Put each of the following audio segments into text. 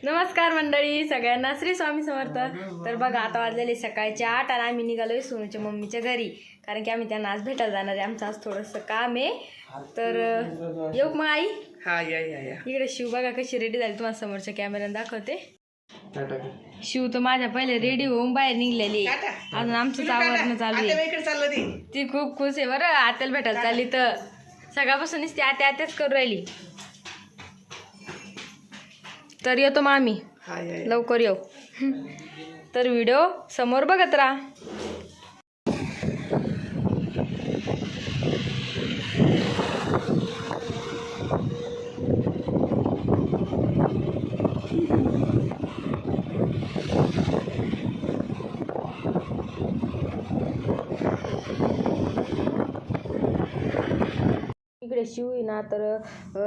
नमस्कार मंडळी सगळ्यांना, श्री स्वामी समर्थ. तर बघा आता वाजलेले सकाळचे 8 आणि आम्ही निघालोय सोनूच्या मम्मीच्या घरी, कारण की आम्ही त्यांना आज भेटायला जाणार आहे. आमचं आज थोडंसं काम आहे. तर येऊ मग आई? हा या. इकडे शिव बघा कशी रेडी झाली, तुम्हाला समोरच्या कॅमेऱ्याने दाखवते. शिव तर माझ्या पहिले रेडी होऊन बाहेर निघलेली, अजून आमचं आवरणं चालू आहे. ती खूप खुश आहे बरं, आत्याला भेटायला चालली. तर सकाळपासूनच ती आत्याच करू राहिली. तर येतो मग आम्ही, लवकर येऊ. तर व्हिडिओ समोर बघत राहा. इकडे शिव आहे ना, तर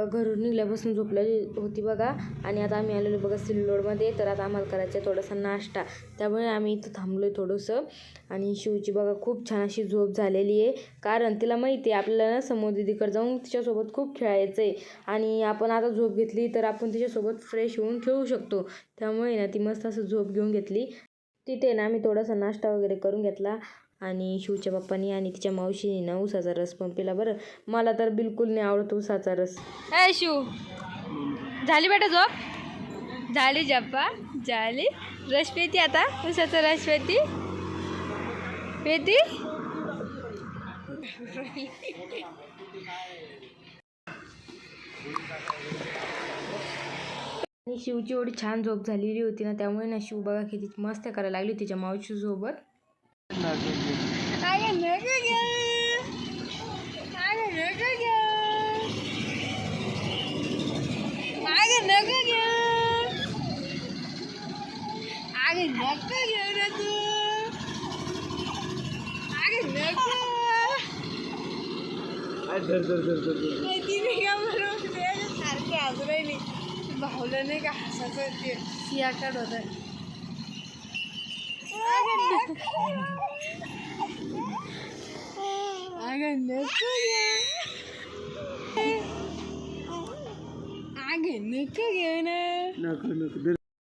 घरून निघल्यापासून झोपलेली होती बघा. आणि आता आम्ही आलेलो बघा सिल्लोडमध्ये. तर आता आम्हाला करायचं आहे थोडासा नाश्ता, त्यामुळे आम्ही इथं थांबलो आहे थोडंसं. आणि शिवची बघा खूप छान अशी झोप झालेली आहे, कारण तिला माहिती आहे आपल्याला ना समोर दीदीकडे जाऊन तिच्यासोबत खूप खेळायचं आहे. आणि आपण आता झोप घेतली तर आपण तिच्यासोबत फ्रेश होऊन खेळू शकतो. त्यामुळे ना ती मस्त असं झोप घेऊन घेतली. तिथे ना आम्ही थोडासा नाश्ता वगैरे करून घेतला. आणि शिवच्या पप्पानी आणि तिच्या मावशीने ना उसाचा रस पण पिला बरं. मला तर बिलकुल नाही आवडत उसाचा रस. ए शिव, झाली बेटा झोप? झाली जप्पा झाली. रस पेती आता, उसाचा रस पेती. आणि शिवची एवढी छान झोप झालेली होती ना, त्यामुळे ना शिव बघा किती मस्त करायला लागली तिच्या मावशीसोबत. भावलं नाही का हसायचं ते सियाकड होत.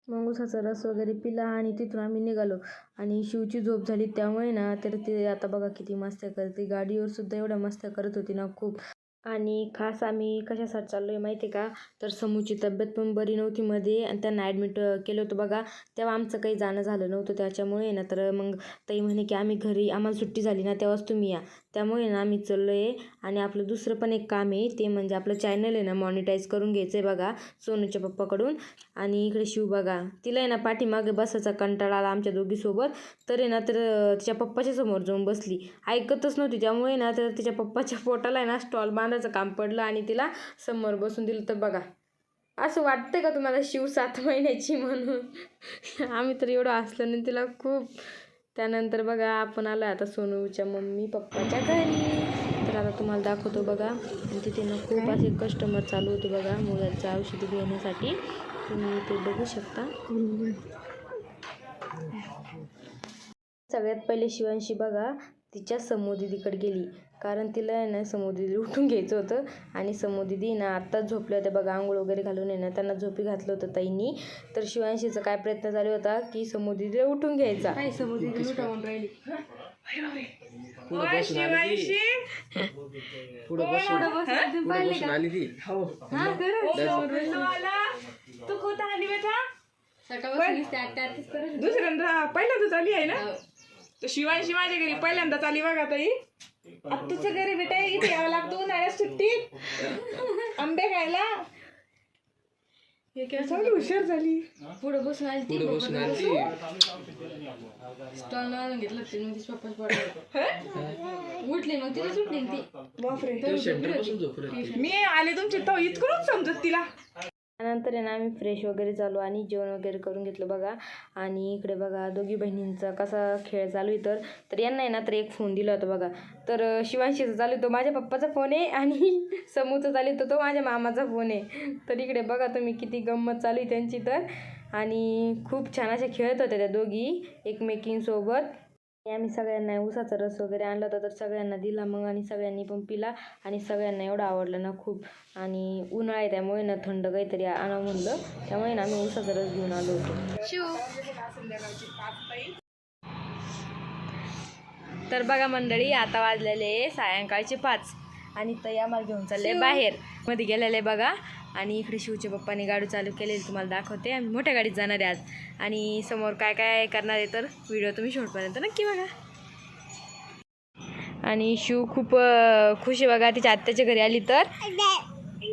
मग उसाचा रस वगैरे पिला आणि तिथून आम्ही निघालो. आणि शिवची झोप झाली, त्यामुळे ना तर ते आता बघा किती मस्त्या करते. गाडीवर सुद्धा एवढ्या मस्त्या करत होती ना खूप. आणि खास आम्ही कशासाठी चाललो आहे माहिती आहे का, तर समूची तब्येत पण बरी नव्हती मध्ये, आणि त्यांना ॲडमिट केलं होतं बघा. तेव्हा आमचं काही जाणं झालं नव्हतं, त्याच्यामुळे ना तर मग ताई म्हणे की आम्ही घरी, आम्हाला सुट्टी झाली ना तेव्हाच तुम्ही या. त्यामुळे ना आम्ही चाललो आहे. आणि आपलं दुसरं पण एक काम आहे, ते म्हणजे आपलं चॅनल आहे ना मॉनिटाईज करून घ्यायचं आहे बघा सोनूच्या पप्पाकडून. आणि इकडे शिव बघा, तिला आहे ना पाठीमागे बसायचा कंटाळा आला आमच्या दोघीसोबत. तर आहे ना तर तिच्या पप्पाच्या समोर जाऊन बसली, ऐकतच नव्हती. त्यामुळे ना तर तिच्या पप्पाच्या पोटाला आहे ना स्टॉल बांधायचं काम पडलं आणि तिला समोर बसून दिलं. तर बघा, असं वाटतं का तुम्हाला शिव 7 महिन्याची म्हणून? आम्ही तर एवढं हसलं नाही तिला खूप. त्यानंतर बघा आपण आलो आता सोनूच्या मम्मी पप्पाच्या घरी. तर आता तुम्हाला दाखवतो बघा. आणि तिथे ना खूप असे कस्टमर चालू होते बघा मुलाचं औषधी घेण्यासाठी, तुम्ही ते बघू शकता. सगळ्यात पहिले शिवांशी बघा तिच्या समू दीदीकडे गेली, कारण तिला आहे ना समू दीदी उठून घ्यायचं होतं. आणि समू दीदी ना आत्ताच झोपल्या होत्या बघा, आंघोळ वगैरे घालून आहे ना त्यांना झोपी घातलं होतं ताईंनी. तर शिवांशीचा काय प्रयत्न चालू होता की समू दीदीला उठून घ्यायचा. समू दीदी उठवून राहिली. दुसऱ्यांदा पहिल्यांदाच आली आहे ना. तर शिवांशी माझ्या घरी पहिल्यांदाच आली बघा ताई. तुझ्या घरी बेटा इथे यावं लागतो उन्हाळ्यात सुट्टीत आंबे खायला. चांगली हुशार झाली. पुढे बसून आली ती, स्टॉल लावून घेतलं ते मग तिच्या पप्पाच उठली, मग तिला सुटली ती. बापरे, मी आले तुमची तो इतकून समजत तिला. त्यानंतर आहे ना आम्ही फ्रेश वगैरे झालो आणि जेवण वगैरे करून घेतलं बघा. आणि इकडे बघा दोघी बहिणींचा कसा खेळ चालू आहे. तर यांना आहे ना तर एक फोन दिला होता बघा. तर शिवांशीचा चालू तो माझ्या पप्पाचा फोन आहे, आणि समूचा चालू तो माझ्या मामाचा फोन आहे. तर इकडे बघा तुम्ही किती गंमत चालू आहे त्यांची. तर आणि खूप छान अशा खेळत होत्या त्या दोघी एकमेकींसोबत. आम्ही सगळ्यांना ऊसाचा रस वगैरे आणला होता तर सगळ्यांना दिला मग आणि सगळ्यांनी पण पिला आणि सगळ्यांना एवढं आवडलं ना खूप. आणि उन्हाळा आहे त्यामुळे ना थंड काहीतरी आणावं म्हणलं, त्यामुळे ना आम्ही ऊसाचा रस घेऊन आलो होतो. संध्याकाळची 5 ताई. तर बघा मंडळी, आता वाजलेले सायंकाळचे 5 आणि ताई आम्हाला घेऊन चालले बाहेर. मध्ये गेलेले बघा. आणि इकडे शिवच्या पप्पाने गाडी चालू केलेली तुम्हाला दाखवते. आम्ही मोठ्या गाडीत जाणार आहे आज आणि समोर काय काय करणार आहे तर व्हिडिओ तुम्ही शेवटपर्यंत नक्की बघा. आणि शिव खूप खुश आहे बघा, तिच्या आत्याच्या घरी आली तर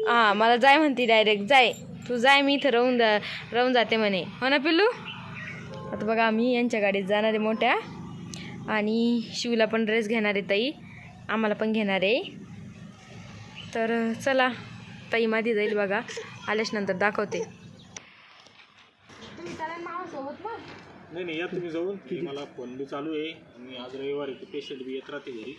हां मला जाय म्हणते, डायरेक्ट जाय तू जाय, मी इथं राहून जाते म्हणे, हो ना पिल्लू. आता बघा आम्ही यांच्या गाडीत जाणार आहे मोठ्या. आणि शिवला पण ड्रेस घेणार आहे ताई, आम्हाला पण घेणार आहे. तर चला ताई माझी जाईल बघा, आल्याच नंतर दाखवते. नाही या तुम्ही जाऊन, मला फोन बी चालू आहे आणि आज रविवारी पेशंट बी येत राहते घरी.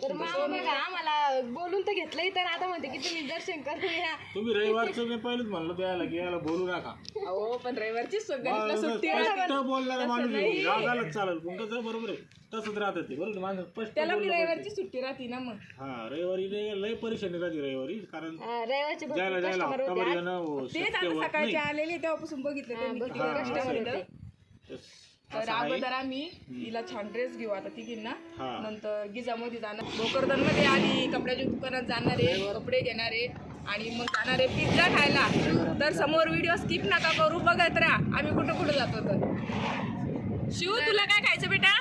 तर बघा आम्हाला बोलून तर घेतलंय, तर आता म्हणते की तुम्ही दर्शन करूया. तुम्ही रविवारचं मी पहिलेच म्हणलं त्याला की याला बोलू नका. अहो पण रविवारची गणितला सुट्टी आहे ना. स्पष्ट बोलणारा माणूस आहे, रागालाच चालेल पण कसं बरोबर आहे तसंच राहत ते बरोबर माणसं स्पष्ट त्याला बोललं रविवारची पाहिजे. सुट्टी राहते ना मग. हा रविवारी लय परेशानी राहते रविवारी, कारण रविवारचे जायला हप्ताभर येणं तेच शक्य आता होत सकाळचे नाही. आलेले तेव्हापासून बघितलं त्यांनी किती हा, कष्ट असं केलं. आहे. तर असं आहे. अगोदर आम्ही तिला छान ड्रेस घेऊ आता तिघींना. हा. नंतर गिजामध्ये जाणार, भोकरदनमध्ये आधी कपड्याच्या दुकानात जाणार आहे, कपडे घेणार आहे आणि मग जाणार आहे पिझ्झा खायला. तर समोर व्हिडिओ स्किप नका करू, बघत राहा आम्ही कुठं कुठं जातो. तर शिव तुला काय खायचं बेटा?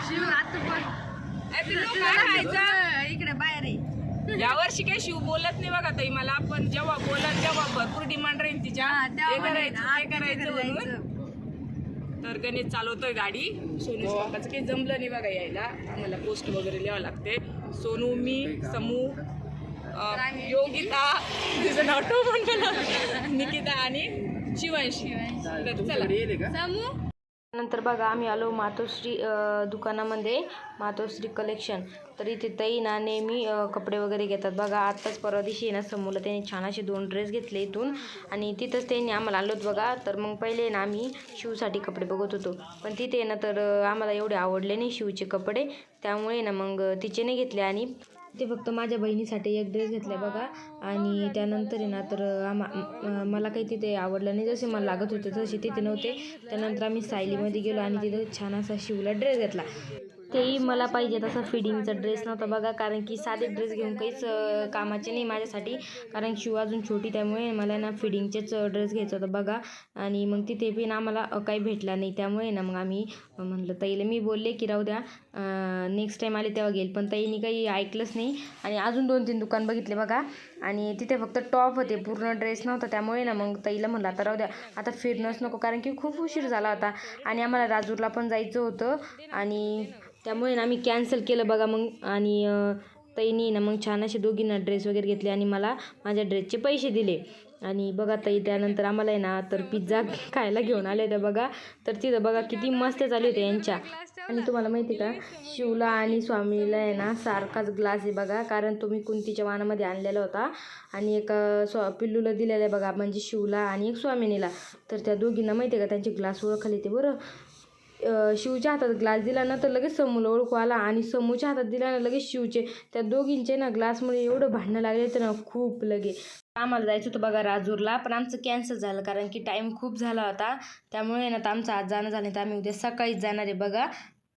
शिव काय खायचं? इकडे बाहेर आहे. यावर्षी काही शिव बोलत नाही बघा ताई मला, पण जेव्हा बोलत तेव्हा भरपूर डिमांड राहील तिच्या, हे करायचं ते करायचं म्हणून. तर गणेश चालवतोय गाडी. सोनू पप्पाचं काही जमलं नाही बघा यायला, मला पोस्ट वगैरे लिहावं लागते. सोनू, मी, समू, योगिता, तिचं नाव पण मला, निकिता आणि शिवांशी. तर चला नंतर बघा आम्ही आलो मातोश्री दुकानामध्ये, मातोश्री कलेक्शन. तर इथे ताई ना नेहमी कपडे वगैरे घेतात बघा. आत्ताच परवा दिवशी आहे ना समूला त्यांनी छान असे 2 ड्रेस घेतले इथून आणि तिथंच त्यांनी आम्हाला आलोत बघा. तर मग पहिले ना आम्ही शिवसाठी कपडे बघत होतो, पण तिथे ना तर आम्हाला एवढे आवडले नाही शिवचे कपडे, त्यामुळे ना मग तिचे नाही घेतले. आणि ते फक्त माझ्या बहिणीसाठी एक ड्रेस घेतला बघा. आणि त्यानंतर आहे ना तर मला काही तिथे आवडलं नाही, जसे मला लागत होते तसे तिथे नव्हते. त्यानंतर आम्ही सायलीमध्ये गेलो आणि तिथं छान असा शिवला ड्रेस घेतला. तेही मला पाहिजे तसा फिडिंगचा ड्रेस नव्हता बघा, कारण की साधे ड्रेस घेऊन काहीच कामाचे नाही माझ्यासाठी, कारण शिव अजून छोटी, त्यामुळे मला ना फिडिंगचेच ड्रेस घ्यायचं होतं बघा. आणि मग तिथे पण आम्हाला काही भेटला नाही, त्यामुळे ना मग आम्ही म्हणलं ताईला, मी बोलले की राहू द्या नेक्स्ट टाईम आले तेव्हा घेईल, पण ताईने काही ऐकलंच नाही. आणि अजून 2-3 दुकान बघितले बघा आणि तिथे फक्त टॉप होते, पूर्ण ड्रेस नव्हता. त्यामुळे ना मग ताईला म्हणलं आता राहू द्या, आता फिरणंच नको, कारण की खूप उशीर झाला होता आणि आम्हाला राजूरला पण जायचं होतं. आणि त्यामुळे ना आम्ही कॅन्सल केलं बघा मग. आणि ताईनी ना मग छान असे दोघींना ड्रेस वगैरे घेतले आणि मला माझ्या ड्रेसचे पैसे दिले. आणि बघा ताई त्यानंतर आम्हाला आहे ना तर पिझ्झा खायला घेऊन आले होते बघा. तर तिथं बघा किती मस्त चालू होते यांच्या. आणि तुम्हाला माहिती आहे का, शिवला आणि स्वामीला आहे ना सारखाच ग्लास आहे बघा, कारण तो मी कुंतीच्या वाणामध्ये आणलेला होता आणि एक पिल्लूला दिलेला आहे बघा, म्हणजे शिवला आणि एक स्वामिनीला. तर त्या दोघींना माहिती आहे का त्यांचे ग्लास ओळखले ते बरं. शिवच्या हातात ग्लास दिला ना तर लगेच समूला ओळखू आला आणि समूच्या हातात दिला ना लगेच शिवचे. त्या दोघींचे ना ग्लासमुळे एवढं भांडणं लागले तर ना खूप लगे. आम्हाला जायचं होतं बघा राजूरला, पण आमचं कॅन्सल झालं कारण की टाईम खूप झाला होता, त्यामुळे ना तर आमचं आज जाणं झालं. तर आम्ही उद्या सकाळीच जाणार आहे बघा.